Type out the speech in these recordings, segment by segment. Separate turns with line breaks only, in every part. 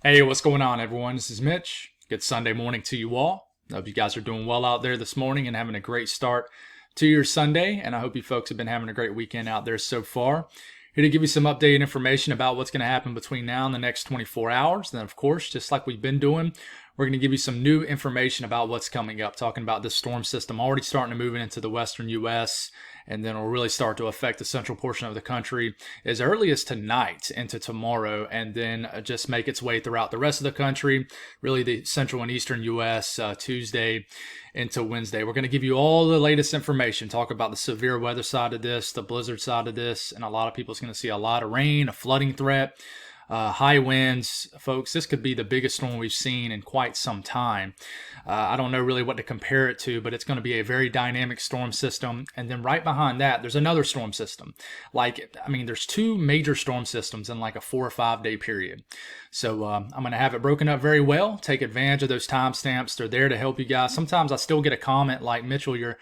Hey, what's going on, everyone? This is Mitch. Good Sunday morning to you all. I hope you guys are doing well out there this morning and having a great start to your Sunday. And I hope you folks have been having a great weekend out there so far. Here to give you some updated information about what's going to happen between now and the next 24 hours. And then, of course, just like we've been doing, we're going to give you some new information about what's coming up, talking about this storm system already starting to move into the western U.S., and then it'll really start to affect the central portion of the country as early as tonight into tomorrow, and then just make its way throughout the rest of the country, really the central and eastern U.S. Tuesday into Wednesday. We're going to give you all the latest information, talk about the severe weather side of this, the blizzard side of this, and a lot of people's going to see a lot of rain, a flooding threat. High winds, folks. This could be the biggest storm we've seen in quite some time. I don't know really what to compare it to, but it's going to be a very dynamic storm system. And then right behind that, there's another storm system. There's two major storm systems in like a 4 or 5 day period. So I'm going to have it broken up very well. Take advantage of those timestamps. They're there to help you guys. Sometimes I still get a comment like, Mitchell, your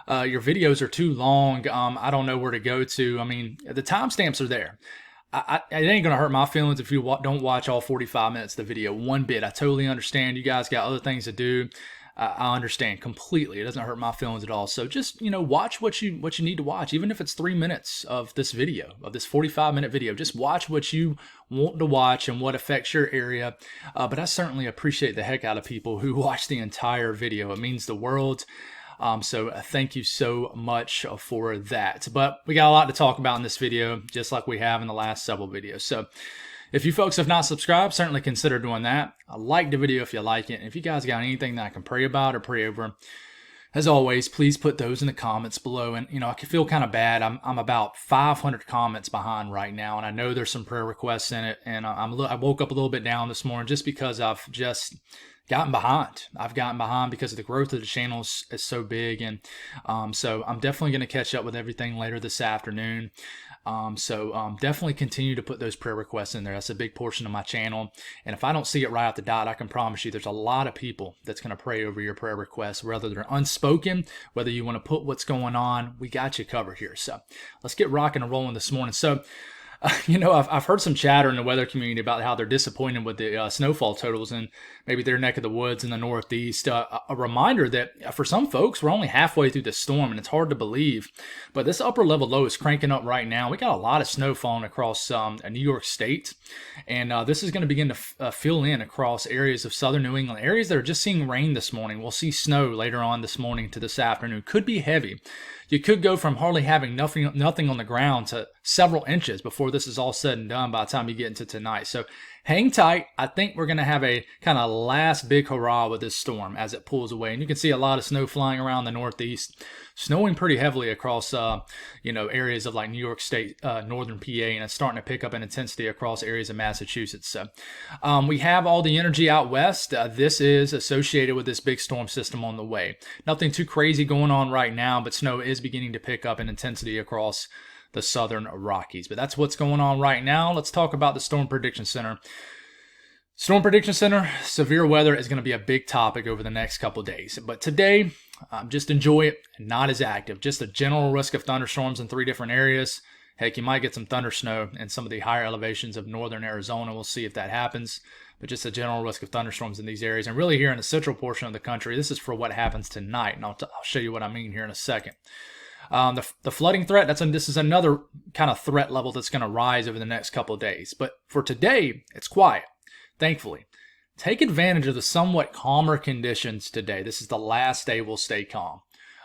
videos are too long. I don't know where to go to. I mean, the timestamps are there. It ain't going to hurt my feelings if you don't watch all 45 minutes of the video one bit. I totally understand. You guys got other things to do. I understand completely. It doesn't hurt my feelings at all. So just, watch what you need to watch. Even if it's 3 minutes of this video, of this 45-minute video, just watch what you want to watch and what affects your area. But I certainly appreciate the heck out of people who watch the entire video. It means the world. So thank you so much for that. But we got a lot to talk about in this video, just like we have in the last several videos. So if you folks have not subscribed, certainly consider doing that. Like the video if you like it. And if you guys got anything that I can pray about or pray over, as always, please put those in the comments below. And, I can feel kind of bad. I'm about 500 comments behind right now, and I know there's some prayer requests in it. And I woke up a little bit down this morning just because I've just gotten behind. I've gotten behind because of the growth of the channel is so big. And so I'm definitely going to catch up with everything later this afternoon. Definitely continue to put those prayer requests in there. That's a big portion of my channel. And if I don't see it right out the dot, I can promise you there's a lot of people that's going to pray over your prayer requests, whether they're unspoken, whether you want to put what's going on. We got you covered here. So let's get rocking and rolling this morning. So I've heard some chatter in the weather community about how they're disappointed with the snowfall totals in maybe their neck of the woods in the Northeast. A reminder that for some folks, we're only halfway through the storm, and it's hard to believe. But this upper level low is cranking up right now. We got a lot of snow falling across New York State, and this is going to begin to fill in across areas of southern New England, areas that are just seeing rain this morning. We'll see snow later on this morning to this afternoon. Could be heavy. You could go from hardly having nothing on the ground to several inches before this is all said and done by the time you get into tonight. So hang tight. I think we're going to have a kind of last big hurrah with this storm as it pulls away. And you can see a lot of snow flying around the Northeast, snowing pretty heavily across, areas of like New York State, northern PA, and it's starting to pick up in intensity across areas of Massachusetts. So we have all the energy out west. This is associated with this big storm system on the way. Nothing too crazy going on right now, but snow is beginning to pick up in intensity across the southern Rockies. But that's what's going on right now. Let's talk about the Storm Prediction Center. Storm Prediction Center, severe weather is going to be a big topic over the next couple days. But today, just enjoy it, not as active. Just a general risk of thunderstorms in 3 different areas. Heck, you might get some thunder snow in some of the higher elevations of northern Arizona. We'll see if that happens. But just a general risk of thunderstorms in these areas. And really here in the central portion of the country, this is for what happens tonight. And I'll show you what I mean here in a second. The flooding threat, this is another kind of threat level that's going to rise over the next couple of days. But for today, it's quiet, thankfully. Take advantage of the somewhat calmer conditions today. This is the last day we'll stay calm.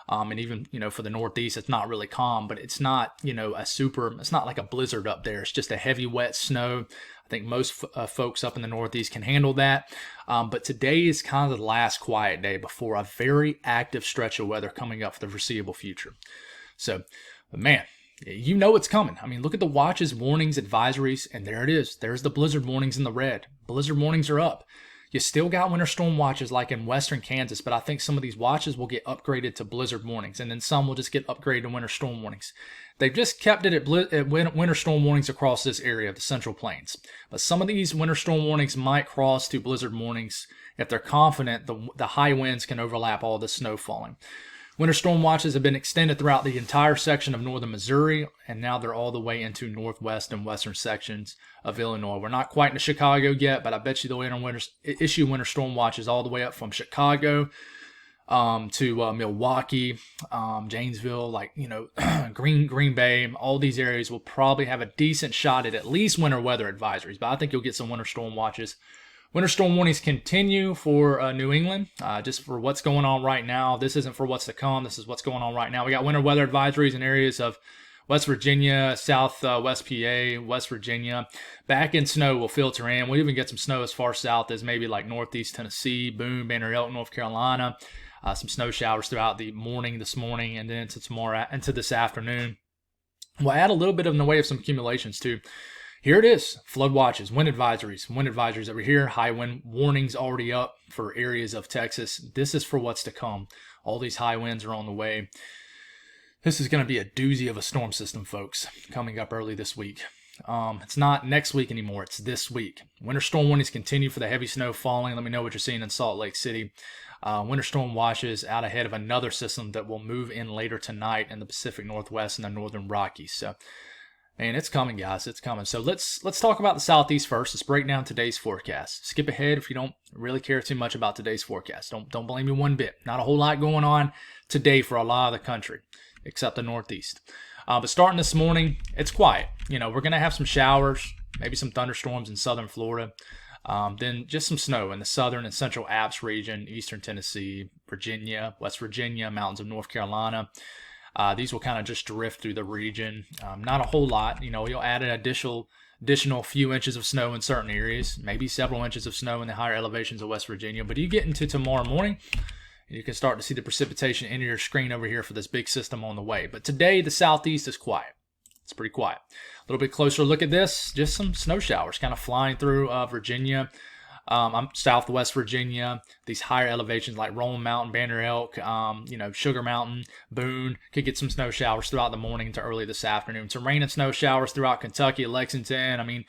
And even, for the Northeast, it's not really calm, but it's not, it's not like a blizzard up there. It's just a heavy, wet snow. I think most folks up in the Northeast can handle that. But today is kind of the last quiet day before a very active stretch of weather coming up for the foreseeable future. So, man, you know it's coming. I mean, look at the watches, warnings, advisories, and there it is. There's the blizzard warnings in the red. Blizzard warnings are up. You still got winter storm watches like in western Kansas, but I think some of these watches will get upgraded to blizzard warnings, and then some will just get upgraded to winter storm warnings. They've just kept it at winter storm warnings across this area of the Central Plains. But some of these winter storm warnings might cross to blizzard warnings if they're confident the high winds can overlap all the snow falling. Winter storm watches have been extended throughout the entire section of northern Missouri, and now they're all the way into northwest and western sections of Illinois. We're not quite into Chicago yet, but I bet you they'll issue winter storm watches all the way up from Chicago to Milwaukee, Janesville, Green Bay. All these areas will probably have a decent shot at least winter weather advisories, but I think you'll get some winter storm watches. Winter storm warnings continue for New England, just for what's going on right now. This isn't for what's to come. This is what's going on right now. We got winter weather advisories in areas of West Virginia, West PA, West Virginia. Back end snow will filter in. We'll even get some snow as far south as maybe like northeast Tennessee, Boone, Banner Elk, North Carolina. Some snow showers throughout the morning this morning and then into this afternoon. We'll add a little bit in the way of some accumulations too. Here it is, flood watches, wind advisories over here, high wind warnings already up for areas of Texas. This is for what's to come. All these high winds are on the way. This is going to be a doozy of a storm system, folks, coming up early this week. It's not next week anymore, it's this week. Winter storm warnings continue for the heavy snow falling. Let me know what you're seeing in Salt Lake City. Winter storm watches out ahead of another system that will move in later tonight in the Pacific Northwest and the Northern Rockies. So, man, it's coming, guys. It's coming. So let's talk about the Southeast first. Let's break down today's forecast. Skip ahead if you don't really care too much about today's forecast. Don't blame me one bit. Not a whole lot going on today for a lot of the country, except the Northeast. But starting this morning, it's quiet. We're going to have some showers, maybe some thunderstorms in southern Florida. Then just some snow in the southern and central Alps region, eastern Tennessee, Virginia, West Virginia, mountains of North Carolina. These will kind of just drift through the region. Not a whole lot. You'll add an additional few inches of snow in certain areas, maybe several inches of snow in the higher elevations of West Virginia. But you get into tomorrow morning, you can start to see the precipitation into your screen over here for this big system on the way. But today, the Southeast is quiet. It's pretty quiet. A little bit closer look at this, just some snow showers kind of flying through Virginia. Southwest Virginia, these higher elevations like Roland Mountain, Banner Elk, Sugar Mountain, Boone, could get some snow showers throughout the morning to early this afternoon. Some rain and snow showers throughout Kentucky, Lexington.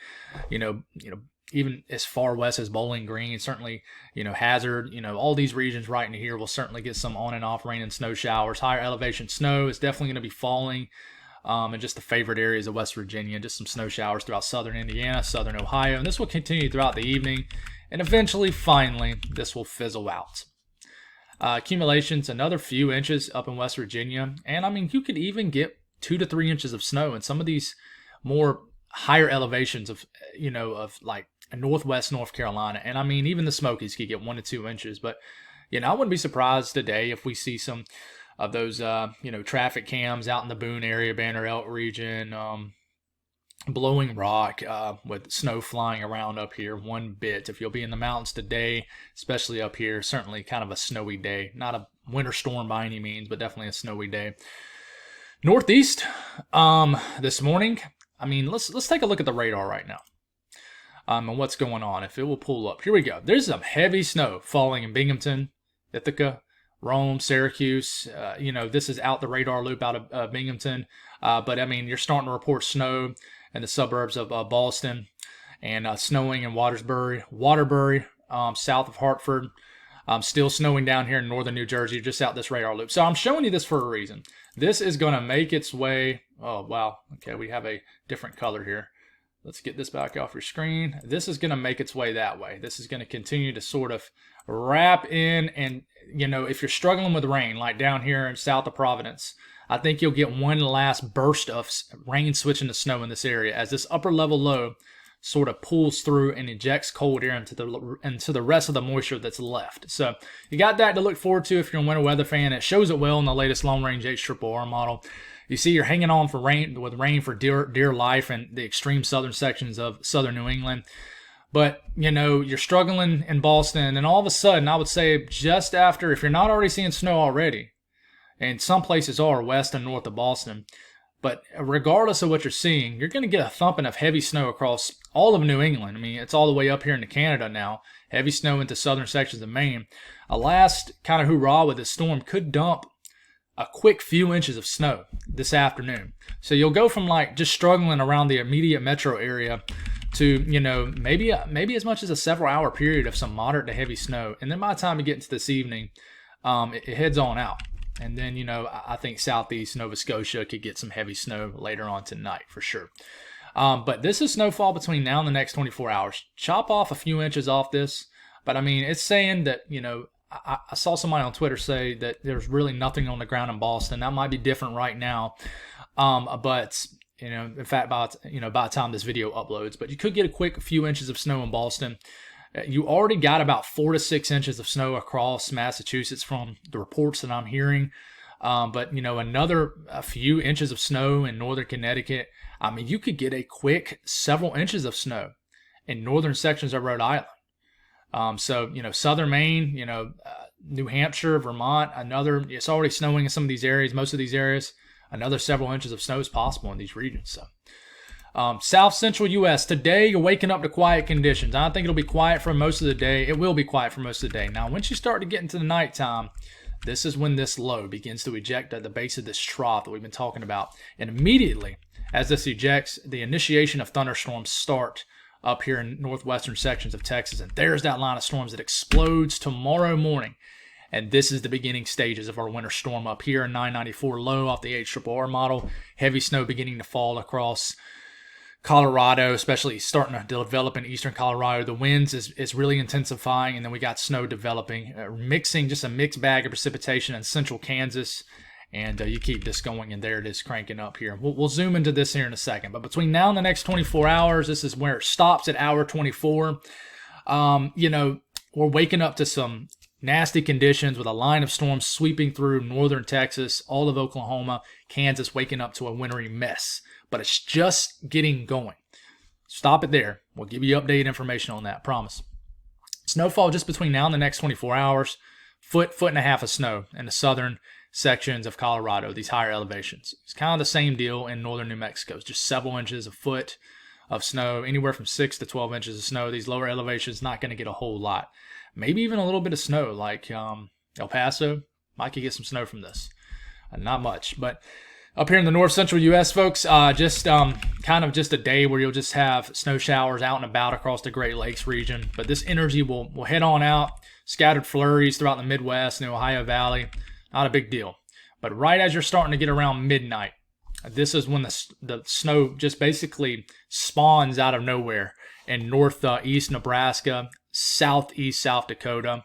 Even as far west as Bowling Green, certainly, Hazard, all these regions right in here will certainly get some on and off rain and snow showers. Higher elevation snow is definitely going to be falling. And just the favorite areas of West Virginia, just some snow showers throughout southern Indiana, southern Ohio. And this will continue throughout the evening. And eventually, finally, this will fizzle out. Accumulations, another few inches up in West Virginia. And, you could even get 2 to 3 inches of snow in some of these more higher elevations of like northwest North Carolina. And, even the Smokies could get 1 to 2 inches. But, I wouldn't be surprised today if we see some of those, traffic cams out in the Boone area, Banner Elk region, Blowing Rock, with snow flying around up here one bit. If you'll be in the mountains today, especially up here, certainly kind of a snowy day. Not a winter storm by any means, but definitely a snowy day. Northeast, this morning, let's take a look at the radar right now. And what's going on, if it will pull up. Here we go. There's some heavy snow falling in Binghamton, Ithaca, Rome, Syracuse. This is out the radar loop out of Binghamton. But you're starting to report snow in the suburbs of Boston and snowing in Waterbury, south of Hartford. Still snowing down here in northern New Jersey, just out this radar loop. So I'm showing you this for a reason. This is going to make its way. Oh, wow. Okay, we have a different color here. Let's get this back off your screen. This is going to make its way that way. This is going to continue to sort of wrap in. And, if you're struggling with rain, like down here in south of Providence, I think you'll get one last burst of rain switching to snow in this area as this upper level low sort of pulls through and ejects cold air into the rest of the moisture that's left. So you got that to look forward to if you're a winter weather fan. It shows it well in the latest long range HRRR model. You see, you're hanging on for rain for dear life in the extreme southern sections of southern New England. But, you're struggling in Boston, and all of a sudden, I would say just after, if you're not already seeing snow already, and some places are west and north of Boston, but regardless of what you're seeing, you're going to get a thumping of heavy snow across all of New England. It's all the way up here into Canada now. Heavy snow into southern sections of Maine. A last kind of hoorah with this storm could dump a quick few inches of snow this afternoon. So you'll go from just struggling around the immediate metro area to, maybe as much as a several hour period of some moderate to heavy snow. And then by the time you get into this evening, it heads on out. And then, I think southeast Nova Scotia could get some heavy snow later on tonight for sure. But this is snowfall between now and the next 24 hours. Chop off a few inches off this. But I mean, it's saying that, I saw somebody on Twitter say that there's really nothing on the ground in Boston. That might be different right now. But, in fact, by the time this video uploads, but you could get a quick few inches of snow in Boston. You already got about 4 to 6 inches of snow across Massachusetts from the reports that I'm hearing. But, another a few inches of snow in northern Connecticut. I mean, you could get a quick several inches of snow in northern sections of Rhode Island. So, southern Maine, New Hampshire, Vermont, it's already snowing in some of these areas, most of these areas. Another several inches of snow is possible in these regions. So, South Central U.S. Today, you're waking up to quiet conditions. I don't think it'll be quiet for most of the day. It will be quiet for most of the day. Now, once you start to get into the nighttime, this is when this low begins to eject at the base of this trough that we've been talking about. And immediately, as this ejects, the initiation of thunderstorms start up here in northwestern sections of Texas. And there's that line of storms that explodes tomorrow morning. And this is the beginning stages of our winter storm up here in 994 low off the HRRR model. Heavy snow beginning to fall across Colorado, especially starting to develop in eastern Colorado. The winds is really intensifying, and then we got snow developing, mixing just a mixed bag of precipitation in central Kansas. And you keep this going, and there it is cranking up here. We'll zoom into this here in a second. But between now and the next 24 hours, this is where it stops at hour 24. We're waking up to some nasty conditions with a line of storms sweeping through northern Texas, all of Oklahoma, Kansas, waking up to a wintry mess. But it's just getting going. Stop it there. We'll give you updated information on that, promise. Snowfall just between now and the next 24 hours. Foot and a half of snow in the southern sections of Colorado, these higher elevations. It's kind of the same deal in northern New Mexico. It's just several inches, a foot of snow, anywhere from 6 to 12 inches of snow. These lower elevations not going to get a whole lot. Maybe even a little bit of snow, like El Paso. Might could get some snow from this. Not much, but up here in the north central U.S., folks, just kind of just a day where you'll just have snow showers out and about across the Great Lakes region. But this energy will head on out. Scattered flurries throughout the Midwest and the Ohio Valley. Not a big deal. But right as you're starting to get around midnight, this is when the snow just basically spawns out of nowhere in northeast Nebraska, southeast South Dakota,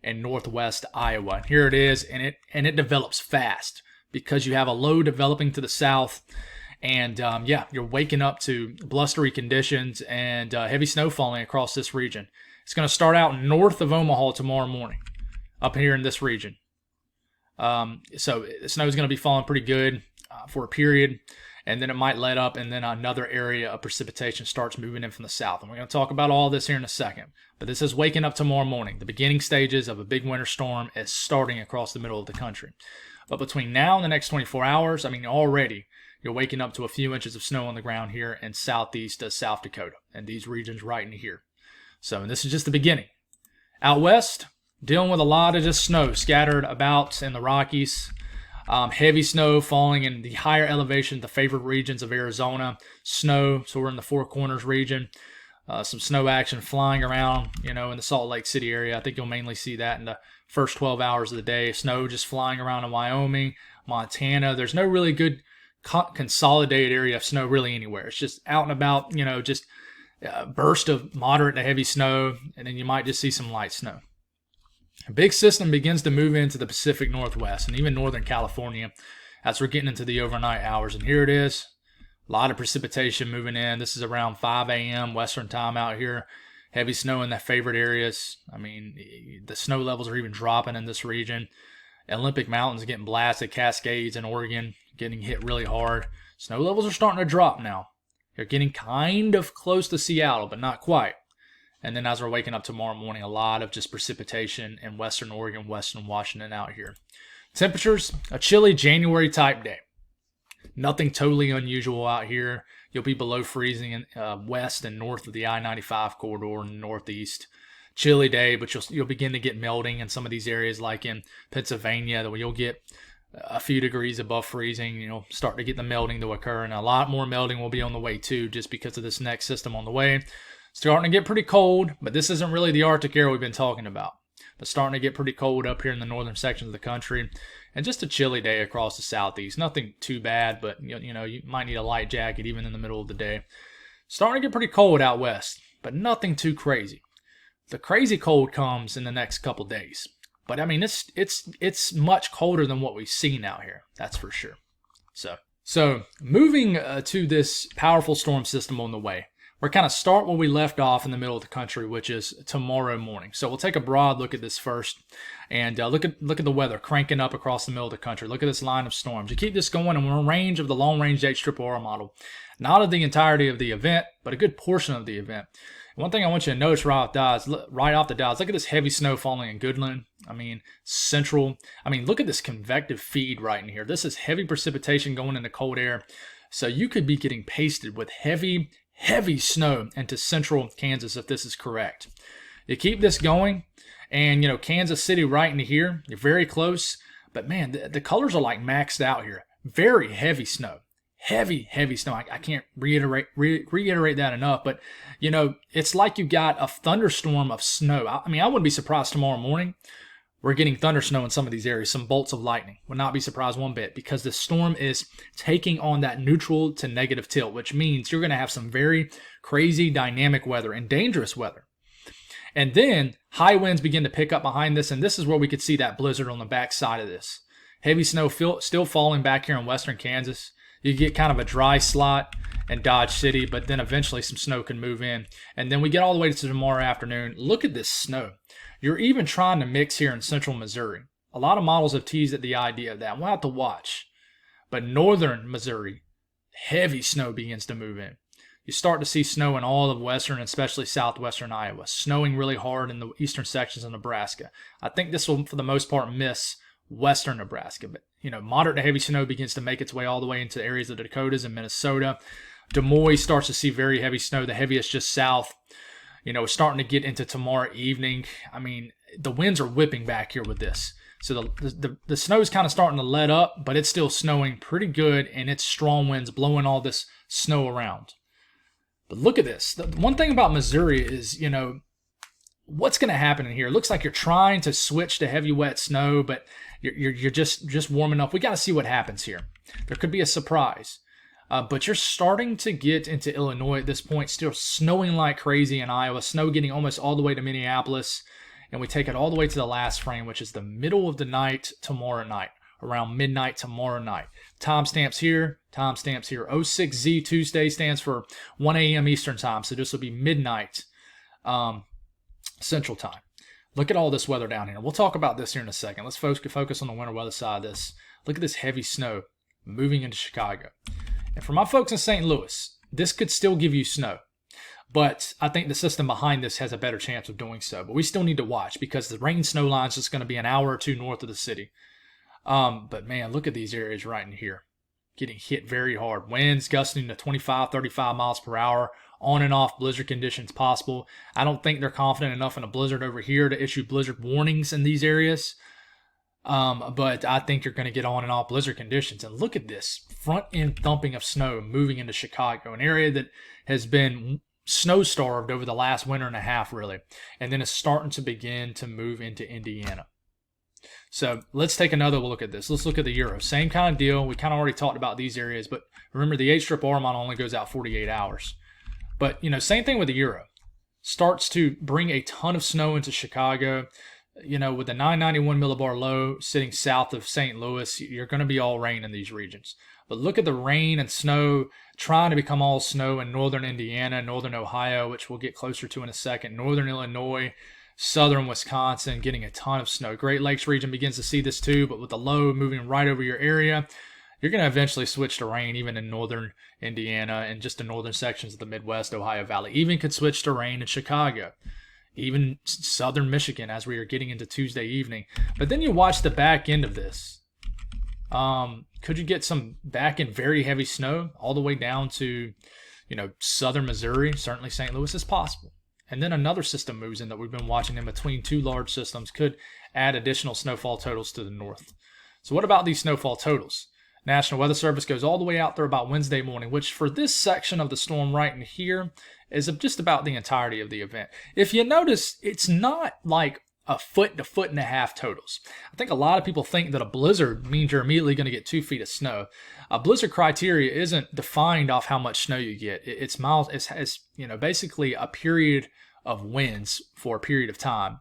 and northwest Iowa. Here it is, and it develops fast because you have a low developing to the south. And you're waking up to blustery conditions and heavy snow falling across this region. It's going to start out north of Omaha tomorrow morning, up here in this region. So the snow is going to be falling pretty good for a period, and then it might let up, and then another area of precipitation starts moving in from the south. And we're going to talk about all this here in a second. But this is waking up tomorrow morning. The beginning stages of a big winter storm is starting across the middle of the country. But between now and the next 24 hours, already you're waking up to a few inches of snow on the ground here in southeast South Dakota and these regions right in here. So, and this is just the beginning. Out west, dealing with a lot of just snow scattered about in the Rockies. Heavy snow falling in the higher elevation, the favorite regions of Arizona. Snow, so we're in the Four Corners region. Some snow action flying around, in the Salt Lake City area. I think you'll mainly see that in the first 12 hours of the day. Snow just flying around in Wyoming, Montana. There's no really good consolidated area of snow really anywhere. It's just out and about, just a burst of moderate to heavy snow, and then you might just see some light snow. A big system begins to move into the Pacific Northwest and even Northern California as we're getting into the overnight hours. And here it is. A lot of precipitation moving in. This is around 5 a.m. Western time out here. Heavy snow in the favorite areas. The snow levels are even dropping in this region. Olympic Mountains getting blasted. Cascades in Oregon getting hit really hard. Snow levels are starting to drop now. They're getting kind of close to Seattle, but not quite. And then as we're waking up tomorrow morning, a lot of just precipitation in western Oregon, western Washington out here. Temperatures, a chilly January type day. Nothing totally unusual out here. You'll be below freezing in west and north of the I-95 corridor in the northeast. Chilly day, but you'll begin to get melting in some of these areas like in Pennsylvania, where you'll get a few degrees above freezing, start to get the melting to occur. And a lot more melting will be on the way too, just because of this next system on the way. Starting to get pretty cold, but this isn't really the Arctic air we've been talking about. but starting to get pretty cold up here in the northern sections of the country. And just a chilly day across the southeast. Nothing too bad, but you might need a light jacket even in the middle of the day. Starting to get pretty cold out west, but nothing too crazy. The crazy cold comes in the next couple days. But I mean, it's much colder than what we've seen out here. That's for sure. So moving to this powerful storm system on the way, we're kind of start where we left off in the middle of the country, which is tomorrow morning. So we'll take a broad look at this first, and look at the weather cranking up across the middle of the country. Look at this line of storms. You keep this going, and we're in range of the long-range HRRR model, not of the entirety of the event, but a good portion of the event. One thing I want you to notice right off the dials, look at this heavy snow falling in Goodland. I mean, Central. I mean, look at this convective feed right in here. This is heavy precipitation going into cold air. So you could be getting pasted with heavy snow into central Kansas if this is correct. You keep this going, and Kansas City right into here, you're very close. But man, the colors are like maxed out here. Very heavy snow. Heavy snow. I can't reiterate that enough, but it's like you got a thunderstorm of snow. I mean, I wouldn't be surprised tomorrow morning we're getting thunder snow in some of these areas, some bolts of lightning. Would not be surprised one bit, because the storm is taking on that neutral to negative tilt, which means you're going to have some very crazy dynamic weather and dangerous weather. And then high winds begin to pick up behind this, and this is where we could see that blizzard on the back side of this. Heavy snow still falling back here in western Kansas. You get kind of a dry slot in Dodge City, but then eventually some snow can move in. And then we get all the way to tomorrow afternoon. Look at this snow. You're even trying to mix here in central Missouri. A lot of models have teased at the idea of that. We'll have to watch. But northern Missouri, heavy snow begins to move in. You start to see snow in all of western and especially southwestern Iowa. Snowing really hard in the eastern sections of Nebraska. I think this will, for the most part, miss western Nebraska. But, moderate to heavy snow begins to make its way all the way into areas of the Dakotas and Minnesota. Des Moines starts to see very heavy snow, the heaviest just south. Starting to get into tomorrow evening. I mean, the winds are whipping back here with this. So the snow is kind of starting to let up, but it's still snowing pretty good, and it's strong winds blowing all this snow around. But look at this. The one thing about Missouri is, what's going to happen in here? It looks like you're trying to switch to heavy, wet snow, but you're just warming up. We got to see what happens here. There could be a surprise. But you're starting to get into Illinois at this point, still snowing like crazy in Iowa, snow getting almost all the way to Minneapolis, and we take it all the way to the last frame, which is the middle of the night tomorrow night, around midnight tomorrow night. Timestamps here. 06Z Tuesday stands for 1 a.m. Eastern time, so this will be midnight Central time. Look at all this weather down here. We'll talk about this here in a second. Let's focus on the winter weather side of this. Look at this heavy snow moving into Chicago. And for my folks in St. Louis, this could still give you snow. But I think the system behind this has a better chance of doing so. But we still need to watch, because the rain snow line is just going to be an hour or two north of the city. But man, look at these areas right in here. Getting hit very hard. Winds gusting to 25, 35 miles per hour. On and off blizzard conditions possible. I don't think they're confident enough in a blizzard over here to issue blizzard warnings in these areas. But I think you're going to get on and off blizzard conditions. And look at this front end thumping of snow moving into Chicago, an area that has been snow starved over the last winter and a half, really. And then it's starting to begin to move into Indiana. So let's take another look at this. Let's look at the Euro. Same kind of deal. We kind of already talked about these areas, but remember the HRRR model only goes out 48 hours. But, same thing with the Euro. Starts to bring a ton of snow into Chicago. With the 991 millibar low sitting south of St. Louis, you're going to be all rain in these regions. But look at the rain and snow trying to become all snow in northern Indiana, northern Ohio, which we'll get closer to in a second, northern Illinois, southern Wisconsin, getting a ton of snow. Great Lakes region begins to see this too, but with the low moving right over your area, you're going to eventually switch to rain even in northern Indiana and just the northern sections of the Midwest, Ohio Valley. Even could switch to rain in Chicago. Even southern Michigan as we are getting into Tuesday evening. But then you watch the back end of this. Could you get some back end very heavy snow all the way down to, southern Missouri? Certainly St. Louis is possible. And then another system moves in that we've been watching in between two large systems, could add additional snowfall totals to the north. So what about these snowfall totals? National Weather Service goes all the way out there about Wednesday morning, which for this section of the storm right in here is just about the entirety of the event. If you notice, it's not like a foot to foot and a half totals. I think a lot of people think that a blizzard means you're immediately going to get 2 feet of snow. A blizzard criteria isn't defined off how much snow you get. It's miles. It's basically a period of winds for a period of time.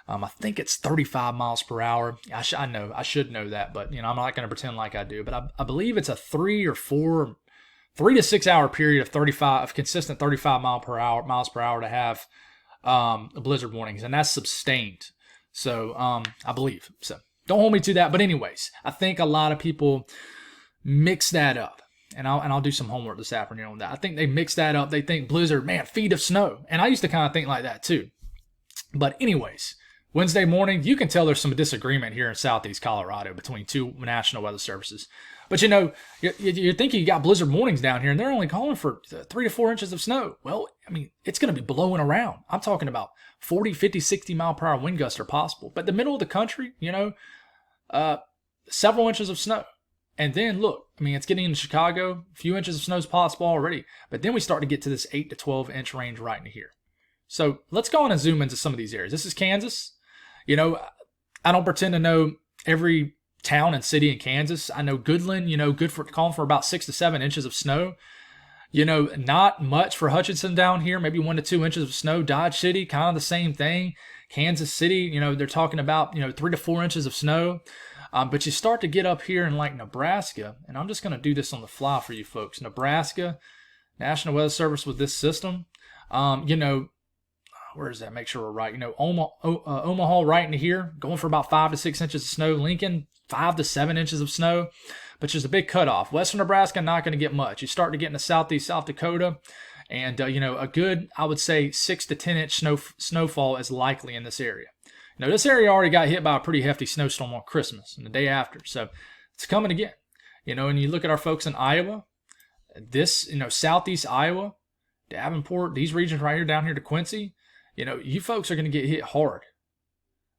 I think it's 35 miles per hour. I should know that, but I'm not going to pretend like I do. But I believe it's a 3 to 6 hour period of consistent 35 miles per hour to have blizzard warnings, and that's sustained. So I believe so. Don't hold me to that. But anyways, I think a lot of people mix that up, and I'll do some homework this afternoon on that. I think they mix that up. They think blizzard, man, feet of snow, and I used to kind of think like that too. But anyways, Wednesday morning, you can tell there's some disagreement here in Southeast Colorado between two National Weather Services. But you're thinking you got blizzard warnings down here, and they're only calling for 3 to 4 inches of snow. Well, I mean, it's going to be blowing around. I'm talking about 40, 50, 60 mile per hour wind gusts are possible. But the middle of the country, several inches of snow. And then look, I mean, it's getting into Chicago. A few inches of snow is possible already. But then we start to get to this 8 to 12 inch range right into here. So let's go on and zoom into some of these areas. This is Kansas. I don't pretend to know every town and city in Kansas. I know Goodland, calling for about 6 to 7 inches of snow. Not much for Hutchinson down here, maybe 1 to 2 inches of snow. Dodge City, kind of the same thing. Kansas City, they're talking about, 3 to 4 inches of snow. But you start to get up here in like Nebraska, and I'm just going to do this on the fly for you folks. Nebraska, National Weather Service with this system, where does that? Make sure we're right. Omaha right into here, going for about 5 to 6 inches of snow. Lincoln, 5 to 7 inches of snow, but there's a big cutoff. Western Nebraska, not going to get much. You start to get into southeast South Dakota, and a good, I would say, 6 to 10 inch snowfall is likely in this area. This area already got hit by a pretty hefty snowstorm on Christmas and the day after, so it's coming again. And you look at our folks in Iowa, southeast Iowa, Davenport, these regions right here down here to Quincy. You folks are going to get hit hard,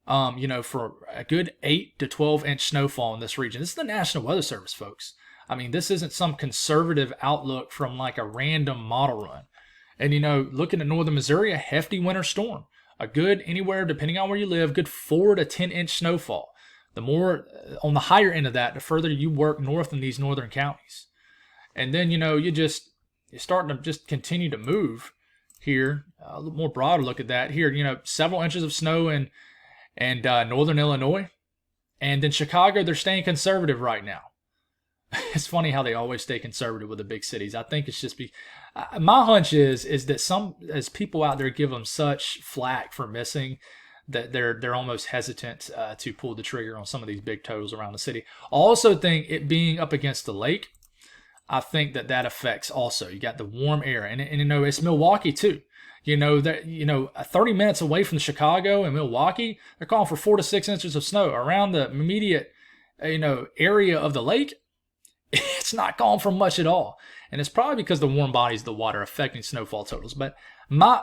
for a good 8 to 12 inch snowfall in this region. This is the National Weather Service, folks. I mean, this isn't some conservative outlook from like a random model run. And, looking at northern Missouri, a hefty winter storm. A good, anywhere, depending on where you live, good 4 to 10 inch snowfall. The more, on the higher end of that, the further you work north in these northern counties. And then, you're starting to just continue to move here. A little more broader look at that. Here, several inches of snow in northern Illinois. And then Chicago, they're staying conservative right now. It's funny how they always stay conservative with the big cities. I think it's just my hunch is that as people out there give them such flack for missing, that they're almost hesitant to pull the trigger on some of these big totals around the city. I also think it being up against the lake, I think that affects also. You got the warm air, and it's Milwaukee too. 30 minutes away from Chicago and Milwaukee, they're calling for 4 to 6 inches of snow around the immediate, area of the lake. It's not calling for much at all, and it's probably because the warm bodies of the water are affecting snowfall totals. But my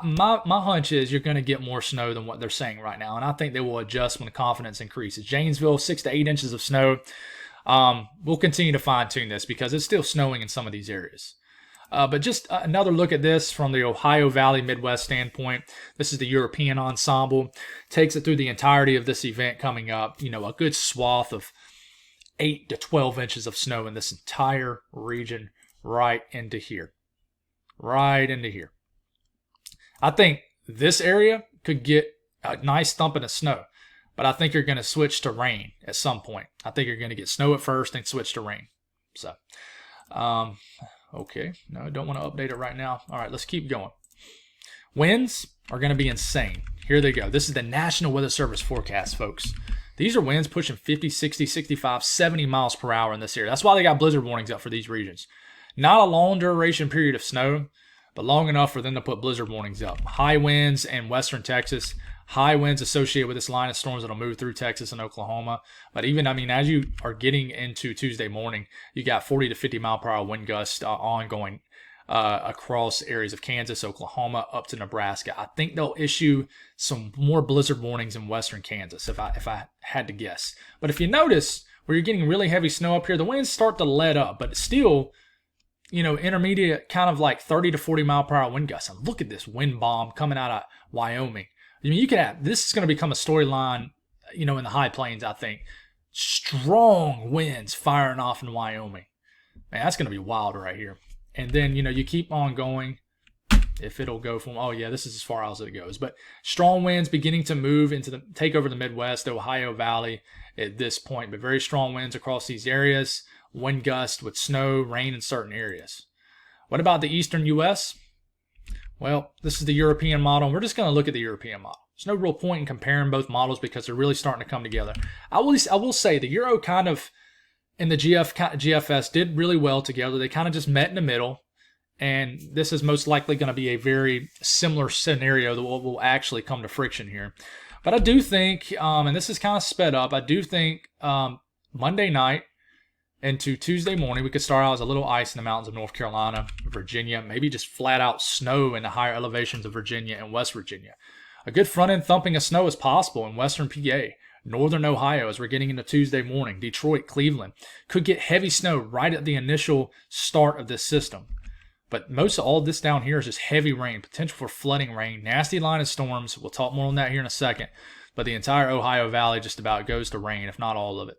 hunch is you're going to get more snow than what they're saying right now, and I think they will adjust when the confidence increases. Janesville, 6 to 8 inches of snow. We'll continue to fine tune this because it's still snowing in some of these areas. But just another look at this from the Ohio Valley Midwest standpoint. This is the European ensemble. Takes it through the entirety of this event coming up. A good swath of 8 to 12 inches of snow in this entire region right into here. Right into here. I think this area could get a nice thumping of snow, but I think you're going to switch to rain at some point. I think you're going to get snow at first and switch to rain. So, okay. No, I don't want to update it right now. All right, let's keep going. Winds are going to be insane. Here they go. This is the National Weather Service forecast, folks. These are winds pushing 50, 60, 65, 70 miles per hour in this area. That's why they got blizzard warnings up for these regions. Not a long duration period of snow, but long enough for them to put blizzard warnings up. High winds in western Texas. High winds associated with this line of storms that'll move through Texas and Oklahoma. But even, as you are getting into Tuesday morning, you got 40 to 50 mile per hour wind gusts ongoing across areas of Kansas, Oklahoma, up to Nebraska. I think they'll issue some more blizzard warnings in western Kansas, if I had to guess. But if you notice, where you're getting really heavy snow up here, the winds start to let up, but it's still, intermediate, kind of like 30 to 40 mile per hour wind gusts. And look at this wind bomb coming out of Wyoming. I mean, you could have, this is going to become a storyline, in the high plains, I think. Strong winds firing off in Wyoming. Man, that's going to be wild right here. And then, you keep on going. If it'll go from, oh yeah, this is as far out as it goes. But strong winds beginning to move take over the Midwest, the Ohio Valley at this point. But very strong winds across these areas. Wind gust with snow, rain in certain areas. What about the eastern U.S.? Well, this is the European model. We're just going to look at the European model. There's no real point in comparing both models because they're really starting to come together. I will say the Euro kind of and the GFS did really well together. They kind of just met in the middle. And this is most likely going to be a very similar scenario that will actually come to friction here. But I do think, and this is kind of sped up, I do think Monday night into Tuesday morning, we could start out as a little ice in the mountains of North Carolina, Virginia, maybe just flat out snow in the higher elevations of Virginia and West Virginia. A good front-end thumping of snow is possible in western PA, northern Ohio as we're getting into Tuesday morning, Detroit, Cleveland. Could get heavy snow right at the initial start of this system. But most of all this down here is just heavy rain, potential for flooding rain, nasty line of storms. We'll talk more on that here in a second. But the entire Ohio Valley just about goes to rain, if not all of it.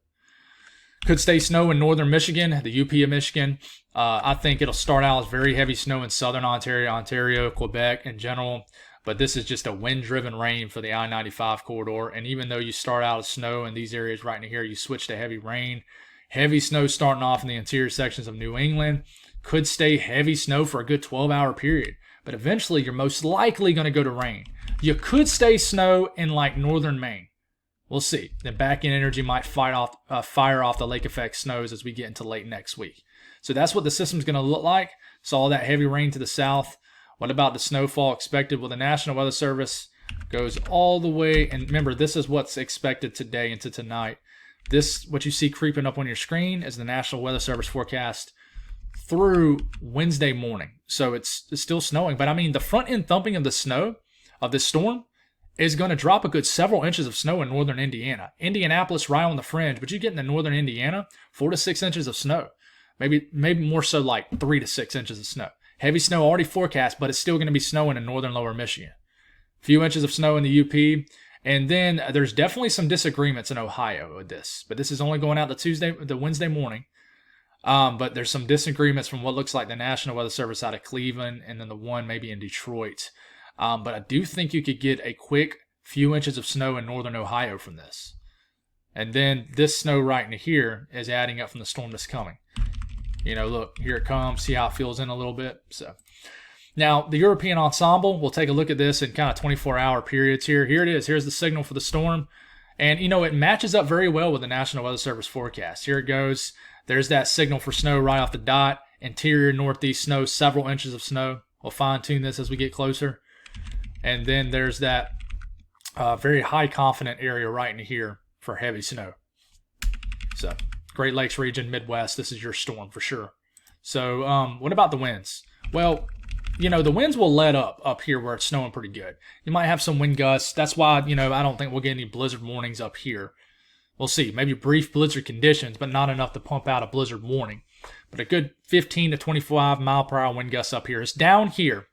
Could stay snow in northern Michigan, the UP of Michigan. I think it'll start out as very heavy snow in southern Ontario, Quebec in general. But this is just a wind-driven rain for the I-95 corridor. And even though you start out as snow in these areas right in here, you switch to heavy rain. Heavy snow starting off in the interior sections of New England. Could stay heavy snow for a good 12-hour period. But eventually, you're most likely going to go to rain. You could stay snow in like northern Maine. We'll see. Then back-end energy might fire off the lake effect snows as we get into late next week. So that's what the system's going to look like. So all that heavy rain to the south. What about the snowfall expected? Well, the National Weather Service goes all the way. And remember, this is what's expected today into tonight. This, what you see creeping up on your screen, is the National Weather Service forecast through Wednesday morning. So it's still snowing. But I mean, the front end thumping of the snow of this storm is going to drop a good several inches of snow in northern Indiana. Indianapolis right on the fringe, but you get into northern Indiana, 4 to 6 inches of snow. Maybe more so like 3 to 6 inches of snow. Heavy snow already forecast, but it's still going to be snowing in northern lower Michigan. A few inches of snow in the UP. And then there's definitely some disagreements in Ohio with this. But this is only going out the Wednesday morning. But there's some disagreements from what looks like the National Weather Service out of Cleveland and then the one maybe in Detroit. But I do think you could get a quick few inches of snow in northern Ohio from this. And then this snow right in here is adding up from the storm that's coming. Look, here it comes. See how it fills in a little bit. So now the European ensemble, we'll take a look at this in kind of 24-hour periods here. Here it is. Here's the signal for the storm. And, it matches up very well with the National Weather Service forecast. Here it goes. There's that signal for snow right off the dot. Interior northeast snow, several inches of snow. We'll fine-tune this as we get closer. And then there's that very high confident area right in here for heavy snow. So Great Lakes region, Midwest, this is your storm for sure. So what about the winds? Well, the winds will let up here where it's snowing pretty good. You might have some wind gusts. That's why, I don't think we'll get any blizzard warnings up here. We'll see. Maybe brief blizzard conditions, but not enough to pump out a blizzard warning. But a good 15 to 25 mile per hour wind gusts up here. It's down here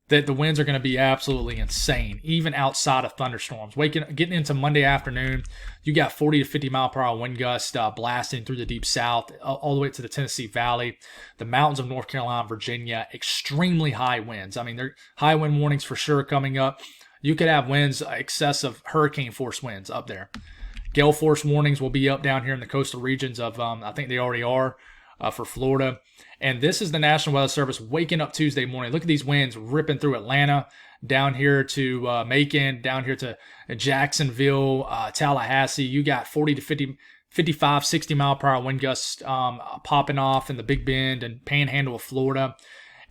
that the winds are going to be absolutely insane, even outside of thunderstorms. Getting into Monday afternoon, you got 40 to 50 mile per hour wind gusts blasting through the deep south, all the way to the Tennessee Valley, the mountains of North Carolina, Virginia, extremely high winds. I mean, there are high wind warnings for sure coming up. You could have winds, excessive hurricane force winds up there. Gale force warnings will be up down here in the coastal regions of, I think they already are, for Florida. And this is the National Weather Service waking up Tuesday morning. Look at these winds ripping through Atlanta, down here to Macon, down here to Jacksonville, Tallahassee. You got 40 to 50, 55, 60 mile per hour wind gusts popping off in the Big Bend and Panhandle of Florida.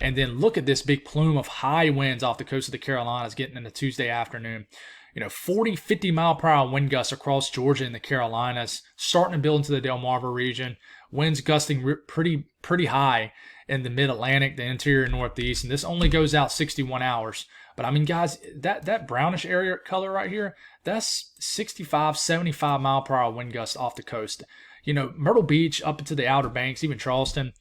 And then look at this big plume of high winds off the coast of the Carolinas getting into Tuesday afternoon. 40, 50 mile per hour wind gusts across Georgia and the Carolinas, starting to build into the Delmarva region. Winds gusting pretty high in the mid-Atlantic, the interior northeast, and this only goes out 61 hours. But I mean, guys, that brownish area color right here, that's 65, 75 mile per hour wind gusts off the coast. Myrtle Beach up into the Outer Banks, even Charleston,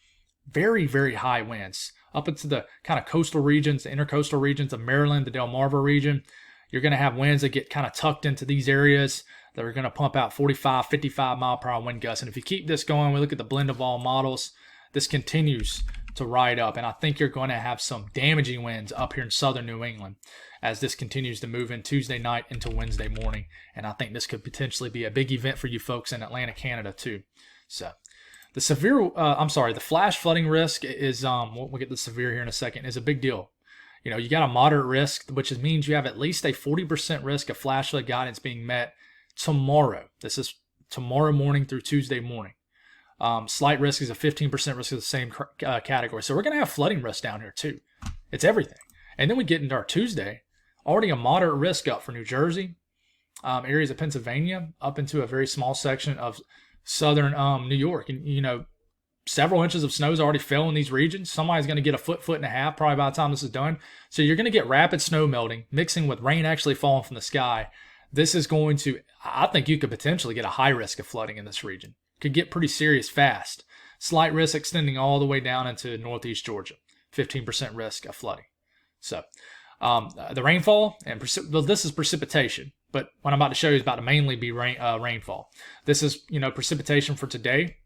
very, very high winds. Up into the kind of coastal regions, the intercoastal regions of Maryland, the Delmarva region, You're going to have winds that get kind of tucked into these areas that are going to pump out 45, 55 mile per hour wind gusts. And if you keep this going, we look at the blend of all models, this continues to ride up. And I think you're going to have some damaging winds up here in southern New England as this continues to move in Tuesday night into Wednesday morning. And I think this could potentially be a big event for you folks in Atlantic, Canada too. So the flash flooding risk is, we'll get the severe here in a second, is a big deal. You know, you got a moderate risk, which means you have at least a 40% risk of flash flood guidance being met tomorrow. This is tomorrow morning through Tuesday morning. Slight risk is a 15% risk of the same category. So we're going to have flooding risk down here too. It's everything. And then we get into our Tuesday, already a moderate risk up for New Jersey, areas of Pennsylvania, up into a very small section of southern New York. And, you know, several inches of snow has already fell in these regions. Somebody's going to get a foot and a half probably by the time this is done. So you're going to get rapid snow melting mixing with rain actually falling from the sky. This is going to, I think you could potentially get a high risk of flooding in this region. Could get pretty serious fast. Slight risk extending all the way down into northeast Georgia. 15% risk of flooding. So the rainfall, and this is precipitation. But what I'm about to show you is about to mainly be rainfall. This is, you know, precipitation for today.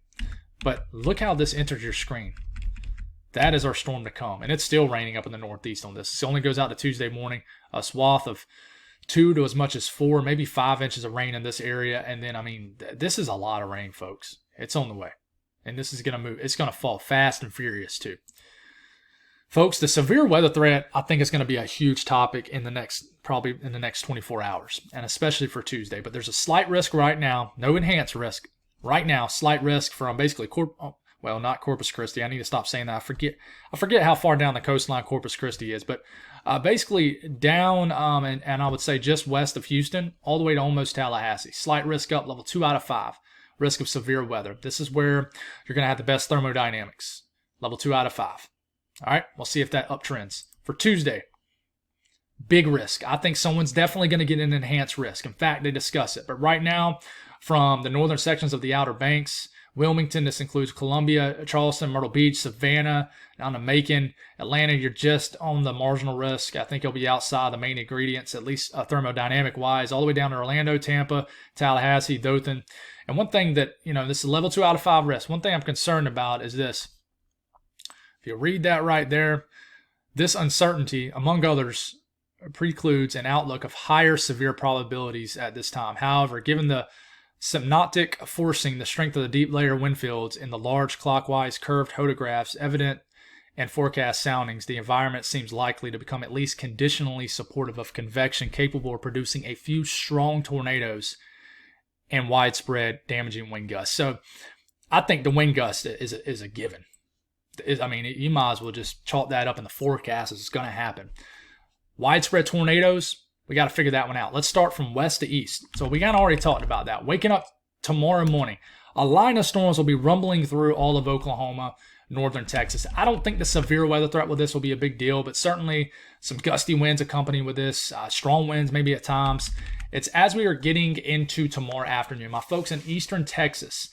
But look how this enters your screen. That is our storm to come. And it's still raining up in the northeast on this. It only goes out to Tuesday morning. A swath of 2 to as much as 4, maybe 5 inches of rain in this area. And then, I mean, this is a lot of rain, folks. It's on the way. And this is going to move. It's going to fall fast and furious, too. Folks, the severe weather threat, I think, is going to be a huge topic probably in the next 24 hours, and especially for Tuesday. But there's a slight risk right now, no enhanced risk. Right now, slight risk from basically not Corpus Christi. I need to stop saying that. I forget how far down the coastline Corpus Christi is, but basically down and I would say just west of Houston, all the way to almost Tallahassee. Slight risk up, level 2 out of 5. Risk of severe weather. This is where you're going to have the best thermodynamics. Level 2 out of 5. All right, we'll see if that uptrends. For Tuesday, big risk. I think someone's definitely going to get an enhanced risk. In fact, they discuss it. But right now, from the northern sections of the Outer Banks, Wilmington, this includes Columbia, Charleston, Myrtle Beach, Savannah, down to Macon, Atlanta, you're just on the marginal risk. I think you'll be outside the main ingredients, at least thermodynamic-wise, all the way down to Orlando, Tampa, Tallahassee, Dothan. And one thing that, you know, this is level 2 out of 5 risk. One thing I'm concerned about is this. If you read that right there, this uncertainty, among others, precludes an outlook of higher severe probabilities at this time. However, given the synoptic forcing the strength of the deep layer wind fields in the large clockwise curved photographs evident and forecast soundings, the environment seems likely to become at least conditionally supportive of convection capable of producing a few strong tornadoes and widespread damaging wind gusts. So I think the wind gust is a given. I mean, you might as well just chalk that up in the forecast as it's going to happen. Widespread tornadoes, we got to figure that one out. Let's start from west to east. So we kind of already talked about that. Waking up tomorrow morning, a line of storms will be rumbling through all of Oklahoma, northern Texas. I don't think the severe weather threat with this will be a big deal, but certainly some gusty winds accompanied with this, strong winds maybe at times. It's as we are getting into tomorrow afternoon. My folks in eastern Texas,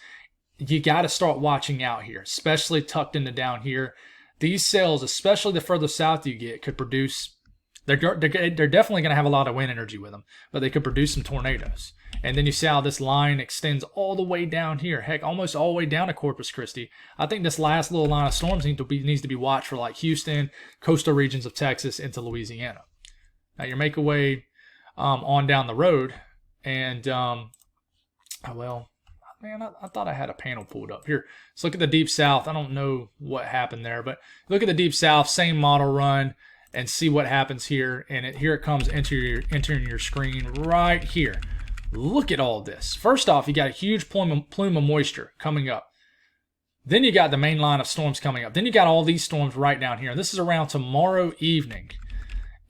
you got to start watching out here, especially tucked into down here. These cells, especially the further south you get, could produce, they're definitely going to have a lot of wind energy with them, but they could produce some tornadoes. And then you see how this line extends all the way down here, heck, almost all the way down to Corpus Christi. I think this last little line of storms needs to be watched for like Houston, coastal regions of Texas into Louisiana. Now you make your way on down the road, and man, I thought I had a panel pulled up here. Let's look at the Deep South. I don't know what happened there, but look at the Deep South, same model run, and see what happens here. And here it comes entering your screen right here. Look at all this. First off, you got a huge plume of moisture coming up. Then you got the main line of storms coming up. Then you got all these storms right down here. This is around tomorrow evening.